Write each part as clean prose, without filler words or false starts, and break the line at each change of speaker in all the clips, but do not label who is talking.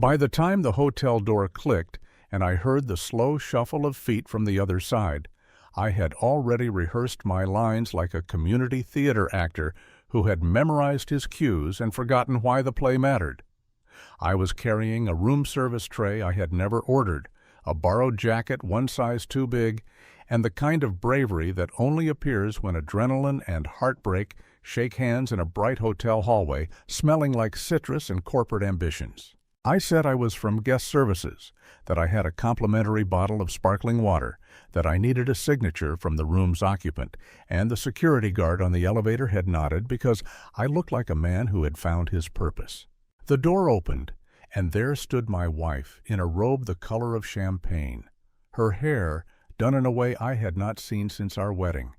By the time the hotel door clicked and I heard the slow shuffle of feet from the other side, I had already rehearsed my lines like a community theater actor who had memorized his cues and forgotten why the play mattered. I was carrying a room service tray I had never ordered, a borrowed jacket one size too big, and the kind of bravery that only appears when adrenaline and heartbreak shake hands in a bright hotel hallway, smelling like citrus and corporate ambitions. I said I was from guest services, that I had a complimentary bottle of sparkling water, that I needed a signature from the room's occupant, and the security guard on the elevator had nodded because I looked like a man who had found his purpose. The door opened, and there stood my wife in a robe the color of champagne, her hair done in a way I had not seen since our wedding.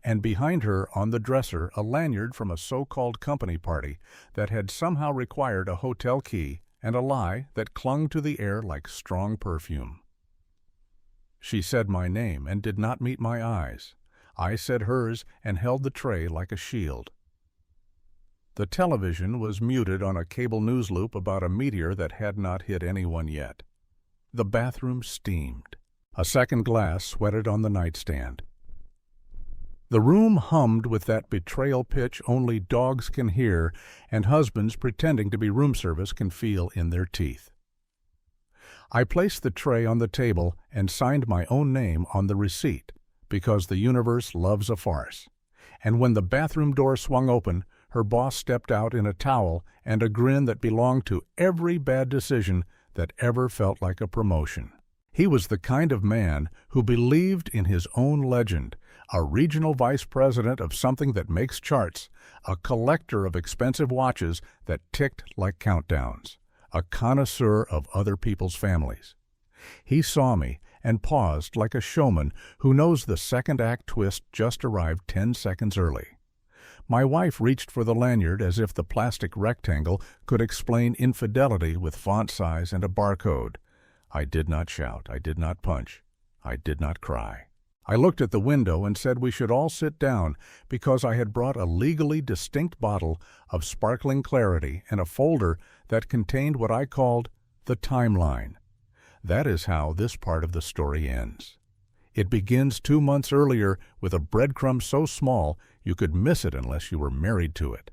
And behind her on the dresser a lanyard from a so-called company party that had somehow required a hotel key and a lie that clung to the air like strong perfume. She said my name and did not meet my eyes. I said hers and held the tray like a shield. The television was muted on a cable news loop about a meteor that had not hit anyone yet. The bathroom steamed. A second glass sweated on the nightstand. The room hummed with that betrayal pitch only dogs can hear and husbands pretending to be room service can feel in their teeth. I placed the tray on the table and signed my own name on the receipt, because the universe loves a farce. And when the bathroom door swung open, her boss stepped out in a towel and a grin that belonged to every bad decision that ever felt like a promotion. He was the kind of man who believed in his own legend, a regional vice president of something that makes charts, a collector of expensive watches that ticked like countdowns, a connoisseur of other people's families. He saw me and paused like a showman who knows the second act twist just arrived 10 seconds early. My wife reached for the lanyard as if the plastic rectangle could explain infidelity with font size and a barcode. I did not shout, I did not punch, I did not cry. I looked at the window and said we should all sit down because I had brought a legally distinct bottle of sparkling clarity and a folder that contained what I called the timeline. That is how this part of the story ends. It begins 2 months earlier with a breadcrumb so small you could miss it unless you were married to it.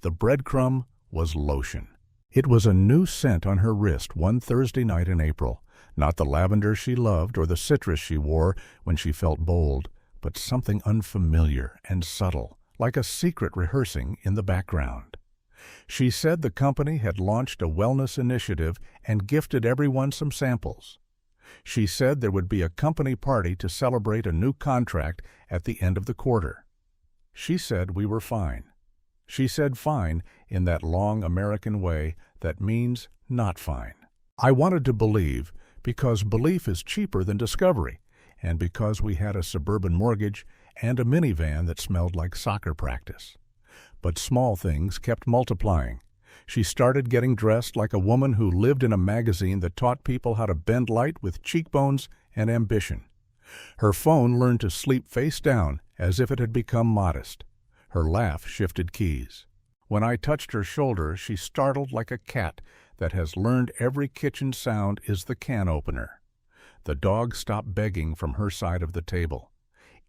The breadcrumb was lotion. It was a new scent on her wrist one Thursday night in April. Not the lavender she loved or the citrus she wore when she felt bold, but something unfamiliar and subtle, like a secret rehearsing in the background. She said the company had launched a wellness initiative and gifted everyone some samples. She said there would be a company party to celebrate a new contract at the end of the quarter. She said we were fine. She said fine in that long American way that means not fine. I wanted to believe because belief is cheaper than discovery, and because we had a suburban mortgage and a minivan that smelled like soccer practice. But small things kept multiplying. She started getting dressed like a woman who lived in a magazine that taught people how to bend light with cheekbones and ambition. Her phone learned to sleep face down as if it had become modest. Her laugh shifted keys. When I touched her shoulder, she startled like a cat that has learned every kitchen sound is the can opener. The dog stopped begging from her side of the table.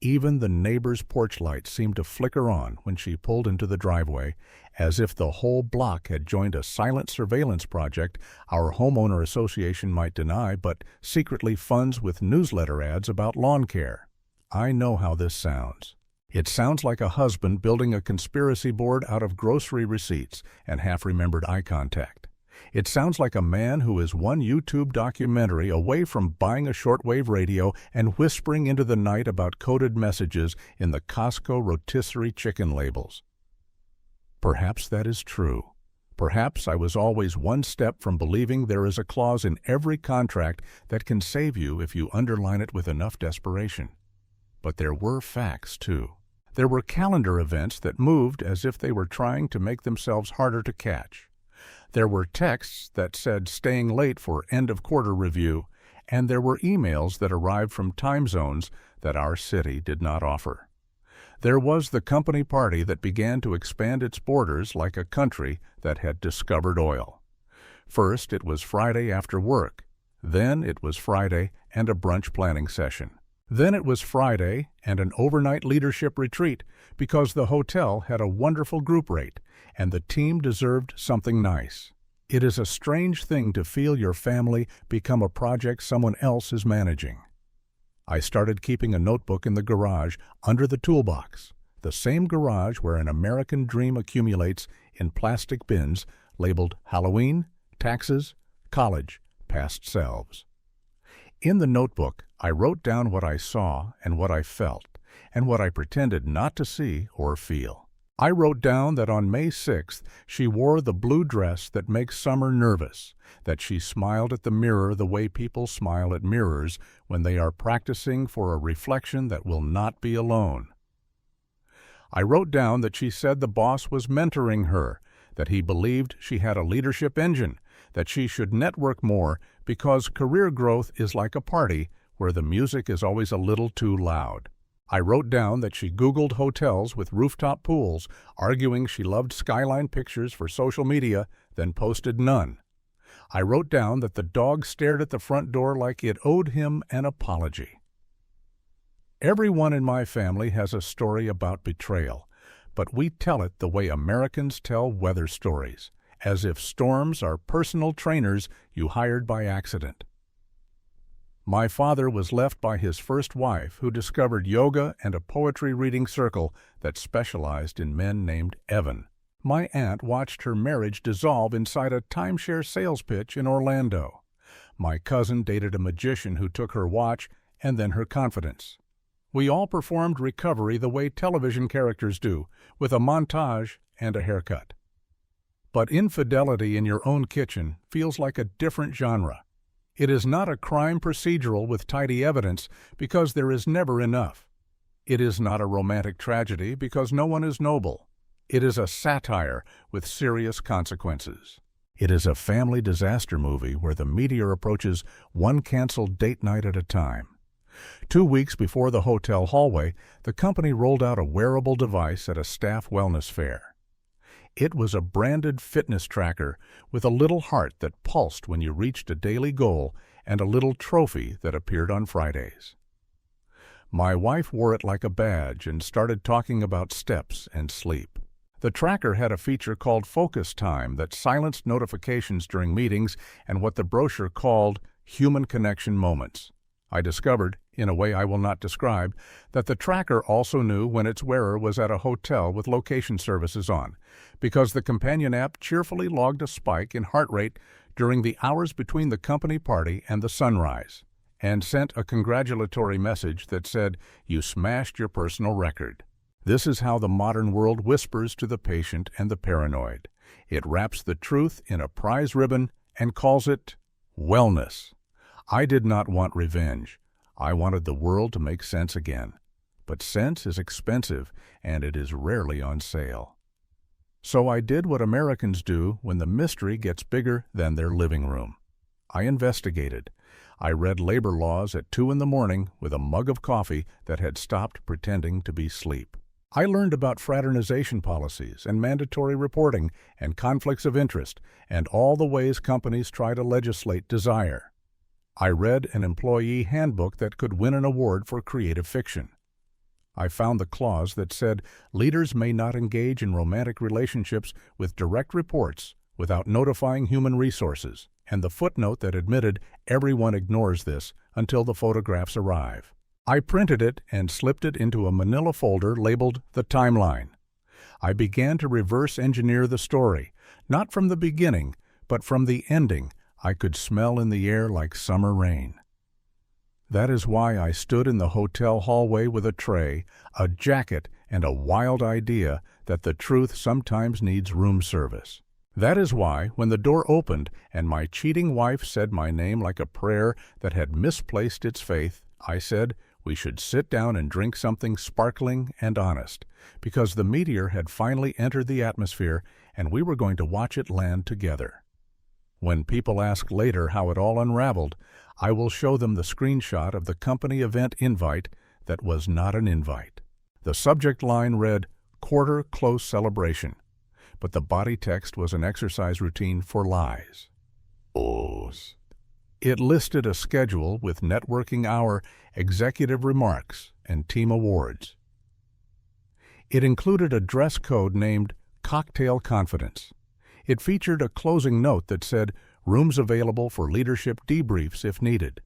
Even the neighbor's porch light seemed to flicker on when she pulled into the driveway, as if the whole block had joined a silent surveillance project our homeowner association might deny, but secretly funds with newsletter ads about lawn care. I know how this sounds. It sounds like a husband building a conspiracy board out of grocery receipts and half-remembered eye contact. It sounds like a man who is one YouTube documentary away from buying a shortwave radio and whispering into the night about coded messages in the Costco rotisserie chicken labels. Perhaps that is true. Perhaps I was always one step from believing there is a clause in every contract that can save you if you underline it with enough desperation. But there were facts, too. There were calendar events that moved as if they were trying to make themselves harder to catch. There were texts that said staying late for end-of-quarter review, and there were emails that arrived from time zones that our city did not offer. There was the company party that began to expand its borders like a country that had discovered oil. First, it was Friday after work. Then it was Friday and a brunch planning session. Then it was Friday and an overnight leadership retreat because the hotel had a wonderful group rate and the team deserved something nice. It is a strange thing to feel your family become a project someone else is managing. I started keeping a notebook in the garage under the toolbox, the same garage where an American dream accumulates in plastic bins labeled Halloween, taxes, college, past selves. In the notebook, I wrote down what I saw and what I felt, and what I pretended not to see or feel. I wrote down that on May 6th, she wore the blue dress that makes summer nervous, that she smiled at the mirror the way people smile at mirrors when they are practicing for a reflection that will not be alone. I wrote down that she said the boss was mentoring her, that he believed she had a leadership engine, that she should network more because career growth is like a party where the music is always a little too loud. I wrote down that she Googled hotels with rooftop pools, arguing she loved skyline pictures for social media, then posted none. I wrote down that the dog stared at the front door like it owed him an apology. Everyone in my family has a story about betrayal, but we tell it the way Americans tell weather stories, as if storms are personal trainers you hired by accident. My father was left by his first wife, who discovered yoga and a poetry reading circle that specialized in men named Evan. My aunt watched her marriage dissolve inside a timeshare sales pitch in Orlando. My cousin dated a magician who took her watch and then her confidence. We all performed recovery the way television characters do, with a montage and a haircut. But infidelity in your own kitchen feels like a different genre. It is not a crime procedural with tidy evidence because there is never enough. It is not a romantic tragedy because no one is noble. It is a satire with serious consequences. It is a family disaster movie where the meteor approaches one canceled date night at a time. 2 weeks before the hotel hallway, the company rolled out a wearable device at a staff wellness fair. It was a branded fitness tracker with a little heart that pulsed when you reached a daily goal and a little trophy that appeared on Fridays. My wife wore it like a badge and started talking about steps and sleep. The tracker had a feature called Focus Time that silenced notifications during meetings and what the brochure called human connection moments. I discovered, in a way I will not describe, that the tracker also knew when its wearer was at a hotel with location services on, because the companion app cheerfully logged a spike in heart rate during the hours between the company party and the sunrise, and sent a congratulatory message that said, "You smashed your personal record." This is how the modern world whispers to the patient and the paranoid. It wraps the truth in a prize ribbon and calls it wellness. I did not want revenge. I wanted the world to make sense again. But sense is expensive, and it is rarely on sale. So I did what Americans do when the mystery gets bigger than their living room. I investigated. I read labor laws at 2 a.m. with a mug of coffee that had stopped pretending to be sleep. I learned about fraternization policies and mandatory reporting and conflicts of interest and all the ways companies try to legislate desire. I read an employee handbook that could win an award for creative fiction. I found the clause that said leaders may not engage in romantic relationships with direct reports without notifying human resources, and the footnote that admitted everyone ignores this until the photographs arrive. I printed it and slipped it into a manila folder labeled The Timeline. I began to reverse engineer the story, not from the beginning, but from the ending. I could smell in the air like summer rain. That is why I stood in the hotel hallway with a tray, a jacket, and a wild idea that the truth sometimes needs room service. That is why, when the door opened and my cheating wife said my name like a prayer that had misplaced its faith, I said we should sit down and drink something sparkling and honest, because the meteor had finally entered the atmosphere and we were going to watch it land together. When people ask later how it all unraveled, I will show them the screenshot of the company event invite that was not an invite. The subject line read, "Quarter Close Celebration," but the body text was an exercise routine for lies. It listed a schedule with networking hour, executive remarks, and team awards. It included a dress code named Cocktail Confidence. It featured a closing note that said, "Rooms available for leadership debriefs if needed."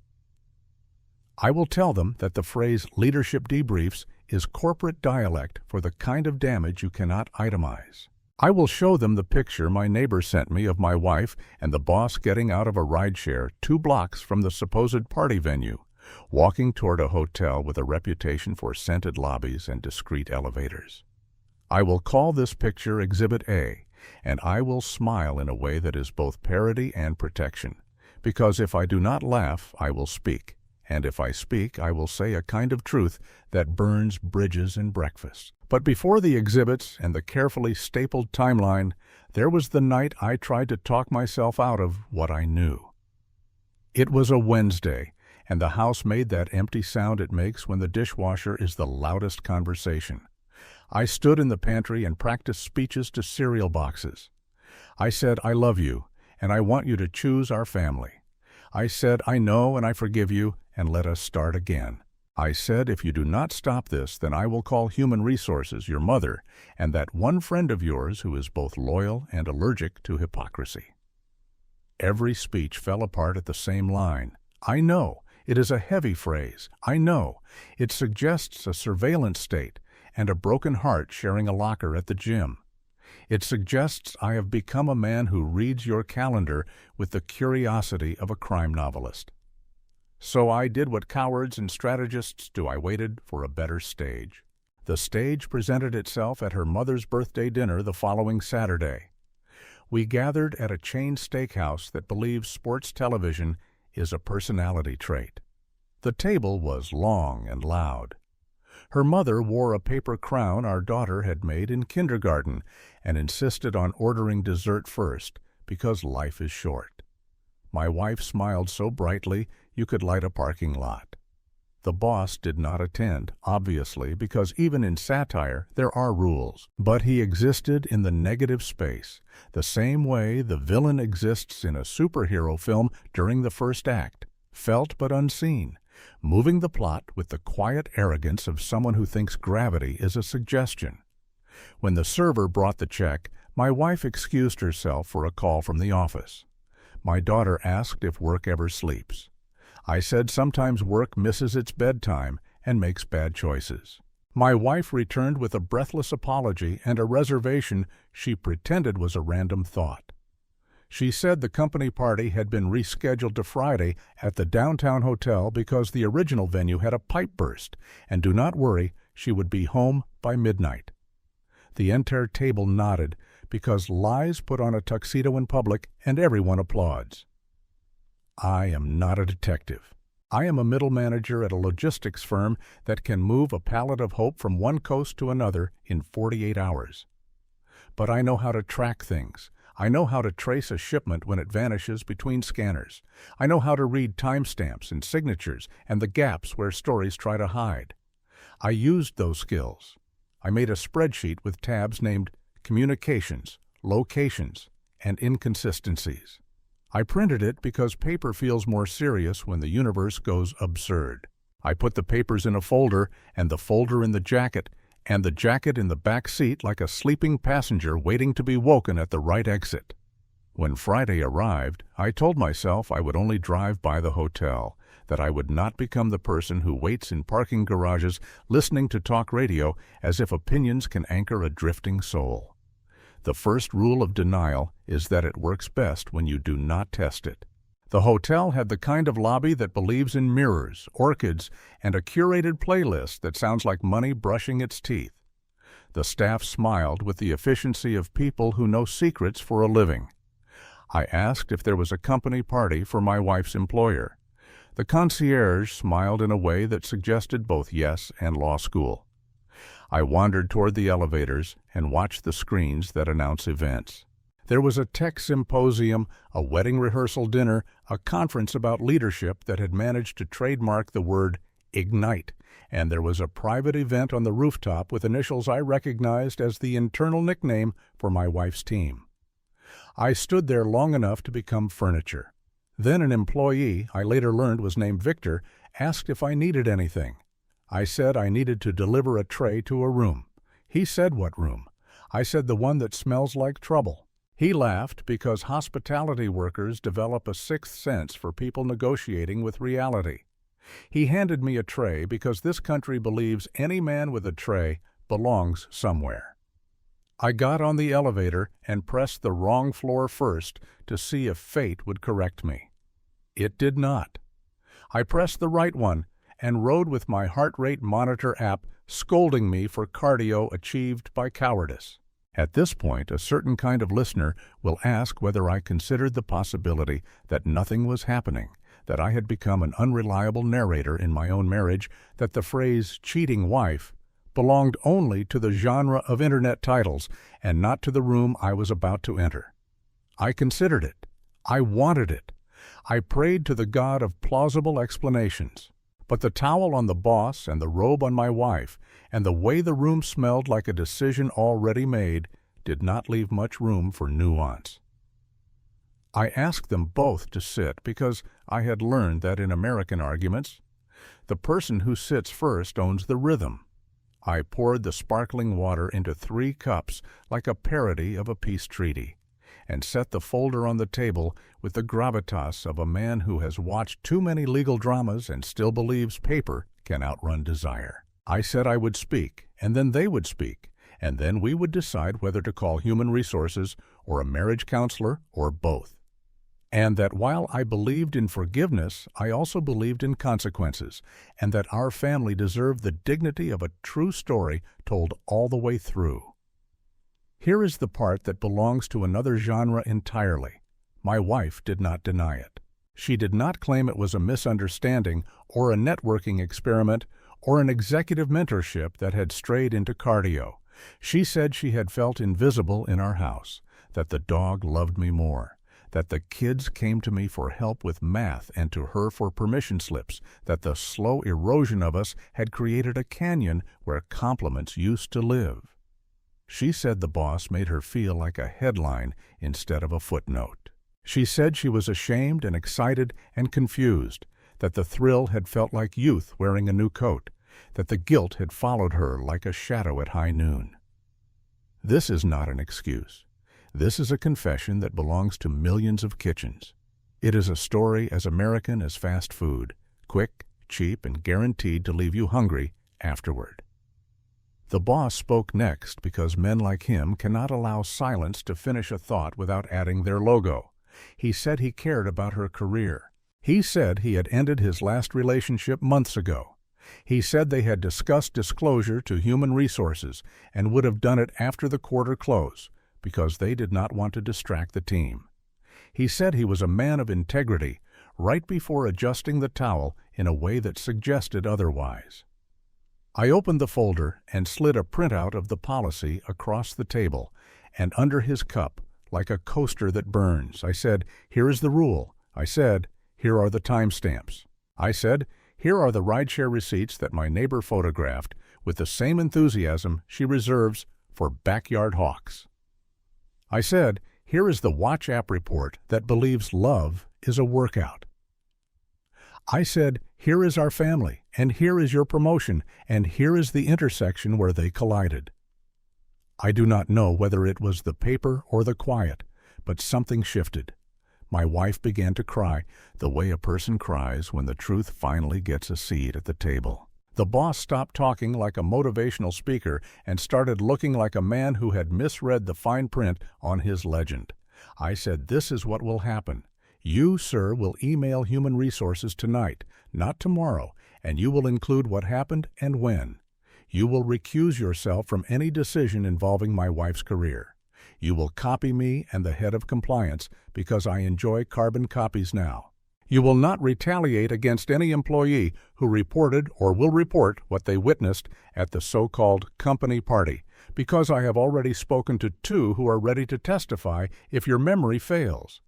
I will tell them that the phrase leadership debriefs is corporate dialect for the kind of damage you cannot itemize. I will show them the picture my neighbor sent me of my wife and the boss getting out of a rideshare 2 blocks from the supposed party venue, walking toward a hotel with a reputation for scented lobbies and discreet elevators. I will call this picture Exhibit A, and I will smile in a way that is both parody and protection, because if I do not laugh, I will speak, and if I speak, I will say a kind of truth that burns bridges and breakfasts. But before the exhibits and the carefully stapled timeline, there was the night I tried to talk myself out of what I knew. It was a Wednesday, and the house made that empty sound it makes when the dishwasher is the loudest conversation. I stood in the pantry and practiced speeches to cereal boxes. I said, "I love you, and I want you to choose our family." I said, "I know and I forgive you, and let us start again." I said, "If you do not stop this, then I will call Human Resources, your mother, and that one friend of yours who is both loyal and allergic to hypocrisy." Every speech fell apart at the same line. I know. It is a heavy phrase. I know. It suggests a surveillance state and a broken heart sharing a locker at the gym. It suggests I have become a man who reads your calendar with the curiosity of a crime novelist. So I did what cowards and strategists do. I waited for a better stage. The stage presented itself at her mother's birthday dinner the following Saturday. We gathered at a chain steakhouse that believes sports television is a personality trait. The table was long and loud. Her mother wore a paper crown our daughter had made in kindergarten and insisted on ordering dessert first because life is short. My wife smiled so brightly you could light a parking lot. The boss did not attend, obviously, because even in satire there are rules. But he existed in the negative space, the same way the villain exists in a superhero film during the first act, felt but unseen, moving the plot with the quiet arrogance of someone who thinks gravity is a suggestion. When the server brought the check, my wife excused herself for a call from the office. My daughter asked if work ever sleeps. I said sometimes work misses its bedtime and makes bad choices. My wife returned with a breathless apology and a reservation she pretended was a random thought. She said the company party had been rescheduled to Friday at the downtown hotel because the original venue had a pipe burst, and do not worry, she would be home by midnight. The entire table nodded because lies put on a tuxedo in public and everyone applauds. I am not a detective. I am a middle manager at a logistics firm that can move a pallet of hope from one coast to another in 48 hours. But I know how to track things. I know how to trace a shipment when it vanishes between scanners. I know how to read timestamps and signatures and the gaps where stories try to hide. I used those skills. I made a spreadsheet with tabs named Communications, Locations, and Inconsistencies. I printed it because paper feels more serious when the universe goes absurd. I put the papers in a folder, and the folder in the jacket, and the jacket in the back seat like a sleeping passenger waiting to be woken at the right exit. When Friday arrived, I told myself I would only drive by the hotel, that I would not become the person who waits in parking garages listening to talk radio as if opinions can anchor a drifting soul. The first rule of denial is that it works best when you do not test it. The hotel had the kind of lobby that believes in mirrors, orchids, and a curated playlist that sounds like money brushing its teeth. The staff smiled with the efficiency of people who know secrets for a living. I asked if there was a company party for my wife's employer. The concierge smiled in a way that suggested both yes and law school. I wandered toward the elevators and watched the screens that announce events. There was a tech symposium, a wedding rehearsal dinner, a conference about leadership that had managed to trademark the word ignite, and there was a private event on the rooftop with initials I recognized as the internal nickname for my wife's team. I stood there long enough to become furniture. Then an employee, I later learned was named Victor, asked if I needed anything. I said I needed to deliver a tray to a room. He said what room? I said the one that smells like trouble. He laughed because hospitality workers develop a sixth sense for people negotiating with reality. He handed me a tray because this country believes any man with a tray belongs somewhere. I got on the elevator and pressed the wrong floor first to see if fate would correct me. It did not. I pressed the right one and rode with my heart rate monitor app scolding me for cardio achieved by cowardice. At this point, a certain kind of listener will ask whether I considered the possibility that nothing was happening, that I had become an unreliable narrator in my own marriage, that the phrase cheating wife belonged only to the genre of internet titles and not to the room I was about to enter. I considered it. I wanted it. I prayed to the God of plausible explanations. But the towel on the boss and the robe on my wife and the way the room smelled like a decision already made did not leave much room for nuance. I asked them both to sit because I had learned that in American arguments, the person who sits first owns the rhythm. I poured the sparkling water into 3 cups like a parody of a peace treaty, and set the folder on the table with the gravitas of a man who has watched too many legal dramas and still believes paper can outrun desire. I said I would speak, and then they would speak, and then we would decide whether to call human resources or a marriage counselor or both. And that while I believed in forgiveness, I also believed in consequences, and that our family deserved the dignity of a true story told all the way through. Here is the part that belongs to another genre entirely. My wife did not deny it. She did not claim it was a misunderstanding or a networking experiment or an executive mentorship that had strayed into cardio. She said she had felt invisible in our house, that the dog loved me more, that the kids came to me for help with math and to her for permission slips, that the slow erosion of us had created a canyon where compliments used to live. She said the boss made her feel like a headline instead of a footnote. She said she was ashamed and excited and confused, that the thrill had felt like youth wearing a new coat, that the guilt had followed her like a shadow at high noon. This is not an excuse. This is a confession that belongs to millions of kitchens. It is a story as American as fast food, quick, cheap, and guaranteed to leave you hungry afterward. The boss spoke next because men like him cannot allow silence to finish a thought without adding their logo. He said he cared about her career. He said he had ended his last relationship months ago. He said they had discussed disclosure to human resources and would have done it after the quarter close because they did not want to distract the team. He said he was a man of integrity right before adjusting the towel in a way that suggested otherwise. I opened the folder and slid a printout of the policy across the table and under his cup like a coaster that burns. I said, "Here is the rule." I said, "Here are the timestamps." I said, "Here are the rideshare receipts that my neighbor photographed with the same enthusiasm she reserves for backyard hawks." I said, "Here is the Watch app report that believes love is a workout." I said, "Here is our family, and here is your promotion, and here is the intersection where they collided." I do not know whether it was the paper or the quiet, but something shifted. My wife began to cry, the way a person cries when the truth finally gets a seat at the table. The boss stopped talking like a motivational speaker and started looking like a man who had misread the fine print on his legend. I said, "This is what will happen. You, sir, will email Human Resources tonight, not tomorrow, and you will include what happened and when. You will recuse yourself from any decision involving my wife's career. You will copy me and the head of compliance because I enjoy carbon copies now. You will not retaliate against any employee who reported or will report what they witnessed at the so-called company party, because I have already spoken to 2 who are ready to testify if your memory fails.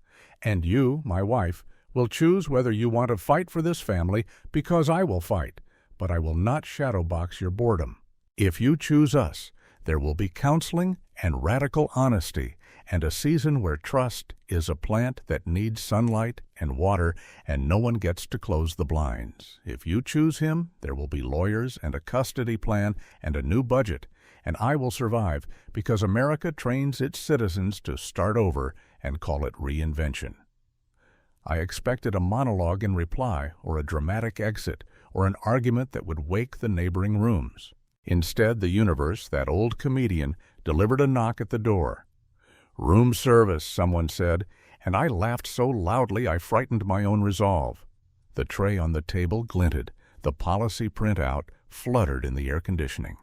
And you, my wife, will choose whether you want to fight for this family because I will fight, but I will not shadowbox your boredom. If you choose us, there will be counseling and radical honesty, and a season where trust is a plant that needs sunlight and water, and no one gets to close the blinds. If you choose him, there will be lawyers and a custody plan and a new budget, and I will survive because America trains its citizens to start over and call it reinvention. I expected a monologue in reply, or a dramatic exit, or an argument that would wake the neighboring rooms. Instead, the universe, that old comedian, delivered a knock at the door. "Room service," someone said, and I laughed so loudly I frightened my own resolve. The tray on the table glinted. The policy printout fluttered in the air conditioning.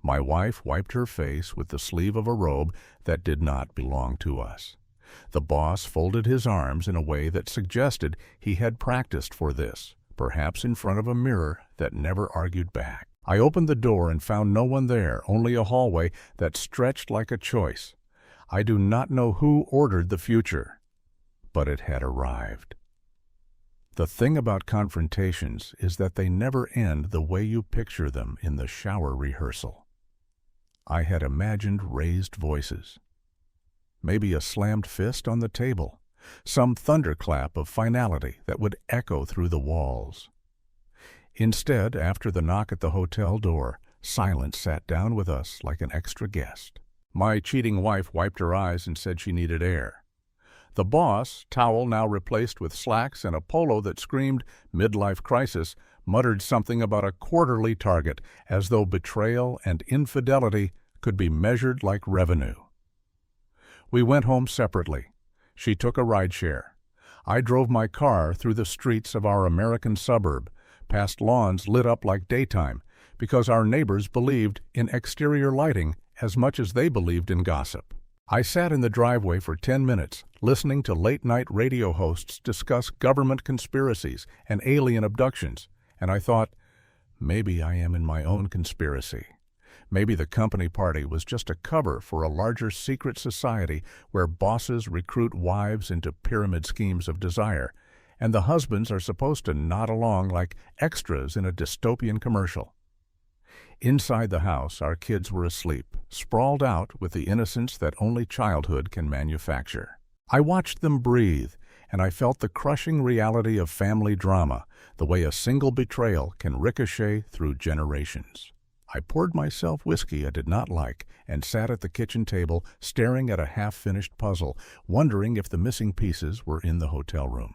My wife wiped her face with the sleeve of a robe that did not belong to us. The boss folded his arms in a way that suggested he had practiced for this, perhaps in front of a mirror that never argued back. I opened the door and found no one there, only a hallway that stretched like a choice. I do not know who ordered the future, but it had arrived. The thing about confrontations is that they never end the way you picture them in the shower rehearsal. I had imagined raised voices, maybe a slammed fist on the table, some thunderclap of finality that would echo through the walls. Instead, after the knock at the hotel door, silence sat down with us like an extra guest. My cheating wife wiped her eyes and said she needed air. The boss, towel now replaced with slacks and a polo that screamed midlife crisis, muttered something about a quarterly target, as though betrayal and infidelity could be measured like revenue. We went home separately. She took a rideshare. I drove my car through the streets of our American suburb, past lawns lit up like daytime, because our neighbors believed in exterior lighting as much as they believed in gossip. I sat in the driveway for 10 minutes, listening to late-night radio hosts discuss government conspiracies and alien abductions, and I thought, maybe I am in my own conspiracy. Maybe the company party was just a cover for a larger secret society where bosses recruit wives into pyramid schemes of desire, and the husbands are supposed to nod along like extras in a dystopian commercial. Inside the house, our kids were asleep, sprawled out with the innocence that only childhood can manufacture. I watched them breathe, and I felt the crushing reality of family drama, the way a single betrayal can ricochet through generations. I poured myself whiskey I did not like and sat at the kitchen table staring at a half-finished puzzle, wondering if the missing pieces were in the hotel room.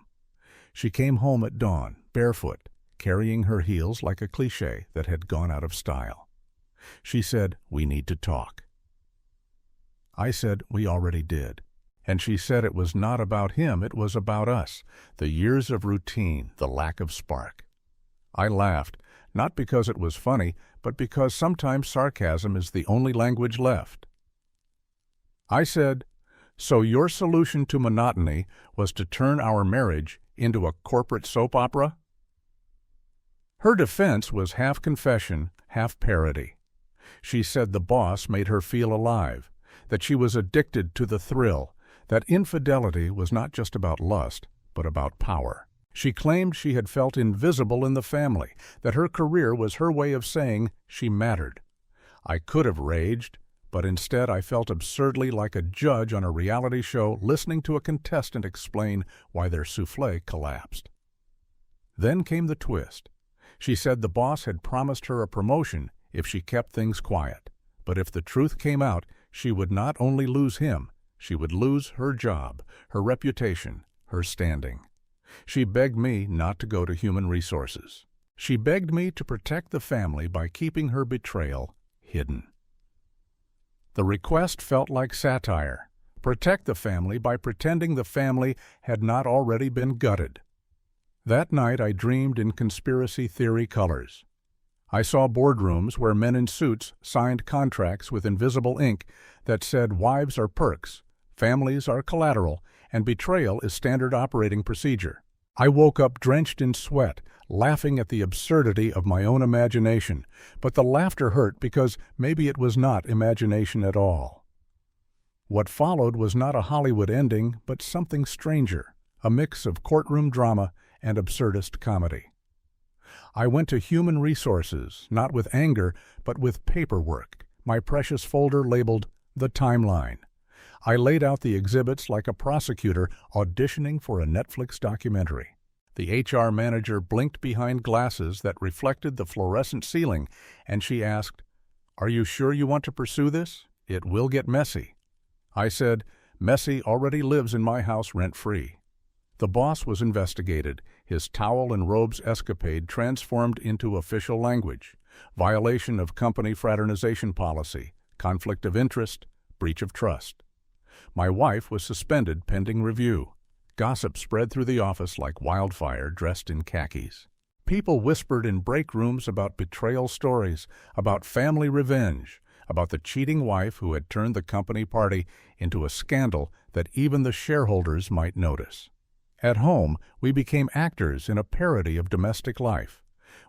She came home at dawn, barefoot, carrying her heels like a cliché that had gone out of style. She said, "We need to talk." I said, "We already did." And she said it was not about him, it was about us, the years of routine, the lack of spark. I laughed, not because it was funny, but because sometimes sarcasm is the only language left. I said, "So your solution to monotony was to turn our marriage into a corporate soap opera?" Her defense was half confession, half parody. She said the boss made her feel alive, that she was addicted to the thrill, that infidelity was not just about lust, but about power. She claimed she had felt invisible in the family, that her career was her way of saying she mattered. I could have raged, but instead I felt absurdly like a judge on a reality show listening to a contestant explain why their soufflé collapsed. Then came the twist. She said the boss had promised her a promotion if she kept things quiet, but if the truth came out, she would not only lose him, she would lose her job, her reputation, her standing. She begged me not to go to human resources. She begged me to protect the family by keeping her betrayal hidden. The request felt like satire. Protect the family by pretending the family had not already been gutted. That night I dreamed in conspiracy theory colors. I saw boardrooms where men in suits signed contracts with invisible ink that said wives are perks, families are collateral, and betrayal is standard operating procedure. I woke up drenched in sweat, laughing at the absurdity of my own imagination, but the laughter hurt because maybe it was not imagination at all. What followed was not a Hollywood ending, but something stranger, a mix of courtroom drama and absurdist comedy. I went to human resources, not with anger, but with paperwork, my precious folder labeled The Timeline. I laid out the exhibits like a prosecutor auditioning for a Netflix documentary. The HR manager blinked behind glasses that reflected the fluorescent ceiling, and she asked, "Are you sure you want to pursue this? It will get messy." I said, "Messy already lives in my house rent-free." The boss was investigated, his towel and robes escapade transformed into official language, violation of company fraternization policy, conflict of interest, breach of trust. My wife was suspended pending review. Gossip spread through the office like wildfire dressed in khakis. People whispered in break rooms about betrayal stories, about family revenge, about the cheating wife who had turned the company party into a scandal that even the shareholders might notice. At home, we became actors in a parody of domestic life.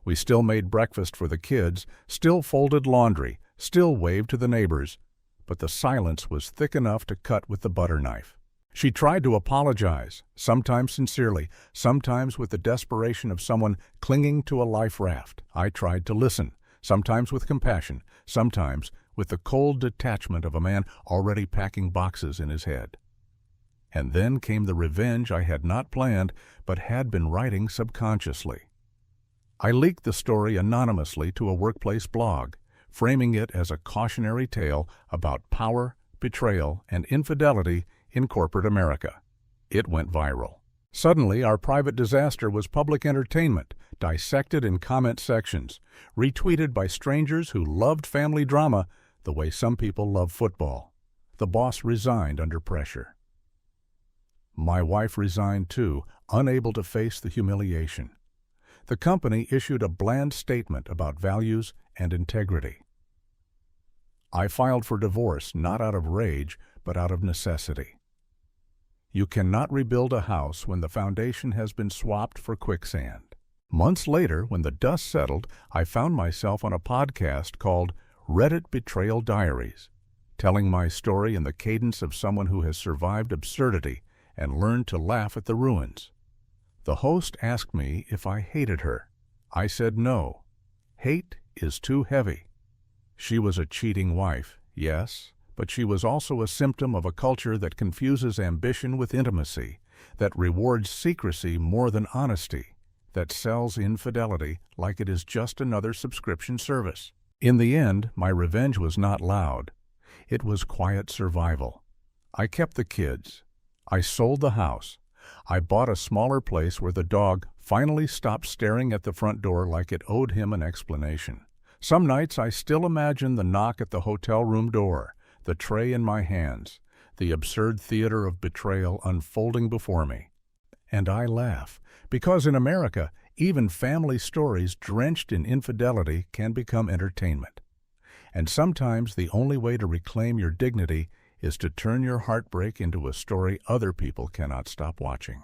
We still made breakfast for the kids, still folded laundry, still waved to the neighbors, but the silence was thick enough to cut with the butter knife. She tried to apologize, sometimes sincerely, sometimes with the desperation of someone clinging to a life raft. I tried to listen, sometimes with compassion, sometimes with the cold detachment of a man already packing boxes in his head. And then came the revenge I had not planned, but had been writing subconsciously. I leaked the story anonymously to a workplace blog, framing it as a cautionary tale about power, betrayal, and infidelity in corporate America. It went viral. Suddenly, our private disaster was public entertainment, dissected in comment sections, retweeted by strangers who loved family drama the way some people love football. The boss resigned under pressure. My wife resigned too, unable to face the humiliation. The company issued a bland statement about values and integrity. I filed for divorce not out of rage, but out of necessity. You cannot rebuild a house when the foundation has been swapped for quicksand. Months later, when the dust settled, I found myself on a podcast called Reddit Betrayal Diaries, telling my story in the cadence of someone who has survived absurdity and learned to laugh at the ruins. The host asked me if I hated her. I said no. Hate is too heavy. She was a cheating wife, yes, but she was also a symptom of a culture that confuses ambition with intimacy, that rewards secrecy more than honesty, that sells infidelity like it is just another subscription service. In the end, my revenge was not loud. It was quiet survival. I kept the kids. I sold the house. I bought a smaller place where the dog finally stopped staring at the front door like it owed him an explanation. Some nights I still imagine the knock at the hotel room door, the tray in my hands, the absurd theater of betrayal unfolding before me. And I laugh, because in America, even family stories drenched in infidelity can become entertainment. And sometimes the only way to reclaim your dignity is to turn your heartbreak into a story other people cannot stop watching.